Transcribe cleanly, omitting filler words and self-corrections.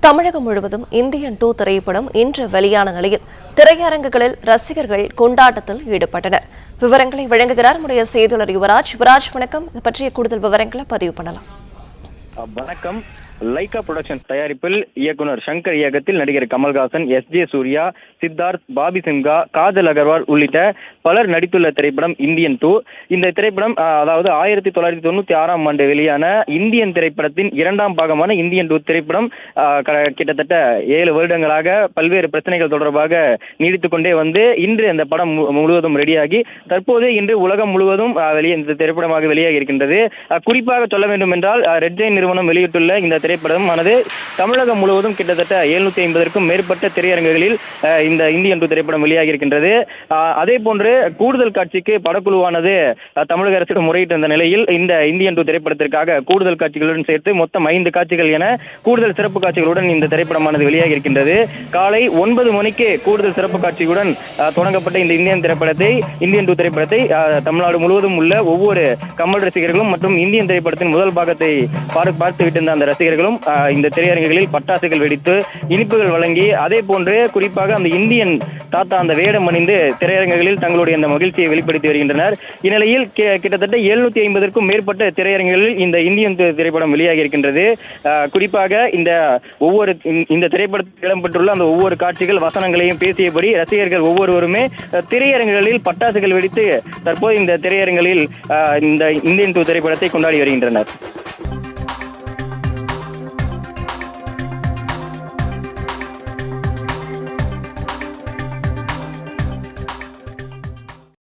தமிழகம் முழுவதும் இந்தியன் 2 திரைப்படம் இன்று வெளியான நிலையில் திரையரங்குகளில் ரசிகர்கள் கொண்டாட்டத்தில் ஈடுபட்டனர். விவரங்களை வழங்குகிறார் நம்முடைய செய்தியாளர் யுவராஜ். வணக்கம். இது பற்றிய கூடுதல் விவரங்களை பதிவு பண்ணலாம். வணக்கம். லைகா புரொடக்ஷன் தயாரிப்பில் இயக்குனர் சங்கர் இயக்கத்தில் நடிகர் கமல்ஹாசன், எஸ்.ஜே. சூர்யா, சித்தார்த், பாபி சிம்ஹா, காஜல் அகர்வால் உள்ளிட்ட பலர் நடித்துள்ள திரைப்படம் இந்தியன் 2. இந்த திரைப்படம் அதாவது 1996ஆம் ஆண்டு வெளியான இந்தியன் திரைப்படத்தின் இரண்டாம் பாகமான இந்தியன் 2 திரைப்படம் கிட்டத்தட்ட 7 வருடங்களாக பல்வேறு பிரச்சனைகள் தொடர்பாக நீடித்துக் கொண்டே வந்து இன்று அந்த படம் முழுவதும் ரெடியாகி தற்போது இன்று உலகம் முழுவதும் இந்த திரைப்படமாக வெளியாகி இருக்கின்றது. குறிப்பாக சொல்ல வேண்டும் என்றால் ரெட் ஜெயின் நிறுவனம் வெளியிட்டுள்ள இந்த திரைப்படமானது தமிழகம் முழுவதும் கிட்டத்தட்ட 750க்கும் மேற்பட்ட திரையரங்குகளில் இந்த இந்தியன் 2 திரைப்படம் வெளியாகி இருக்கின்றது. அதே போன்று கூடுதல் காட்சிக்கு படக்குழுவானது தமிழக அரசிடம் முறையிட்ட நிலையில் இந்த இந்தியன் 2 திரைப்படத்திற்காக கூடுதல் காட்சிகளுடன் சேர்த்து மொத்தம் 5 காட்சிகள் என கூடுதல் சிறப்பு காட்சிகளுடன் இந்த திரைப்படமானது வெளியாகி இருக்கின்றது. காலை 9 மணிக்கு கூடுதல் சிறப்பு காட்சியுடன் தொடங்கப்பட்ட இந்த இந்தியன் 2 திரைப்படத்தை தமிழ்நாடு முழுவதும் உள்ள ஒவ்வொரு கமல் ரசிகர்களும் மற்றும் இந்தியன் திரைப்படத்தின் முதல் பாகத்தை பார்த்து விட்டிருந்த அந்த ரசிகர்களும் இந்த திரையரங்குகளில் பட்டாசுகள் வெடித்து இனிப்புகள் வழங்கி அதே போன்று குறிப்பாக அந்த இந்தியன் தாத்தா அந்த வேடம் அணிந்து திரையரங்குகளில் தங்களுடைய அந்த மகிழ்ச்சியை வெளிப்படுத்தி வருகின்றனர். இந்நிலையில் கிட்டத்தட்ட 750க்கும் மேற்பட்ட திரையரங்குகளில் இந்த இந்தியன் திரைப்படம் வெளியாகி இருக்கின்றது. குறிப்பாக இந்த திரைப்படத்தில் இடம்பெற்றுள்ள அந்த ஒவ்வொரு காட்சிகள் வசனங்களையும் பேசியபடி ரசிகர்கள் ஒவ்வொருவருமே திரையரங்குகளில் பட்டாசுகள் வெடித்து தற்போது இந்த திரையரங்குகளில் இந்த இந்தியன் 2 திரைப்படத்தை கொண்டாடி வருகின்றனர்.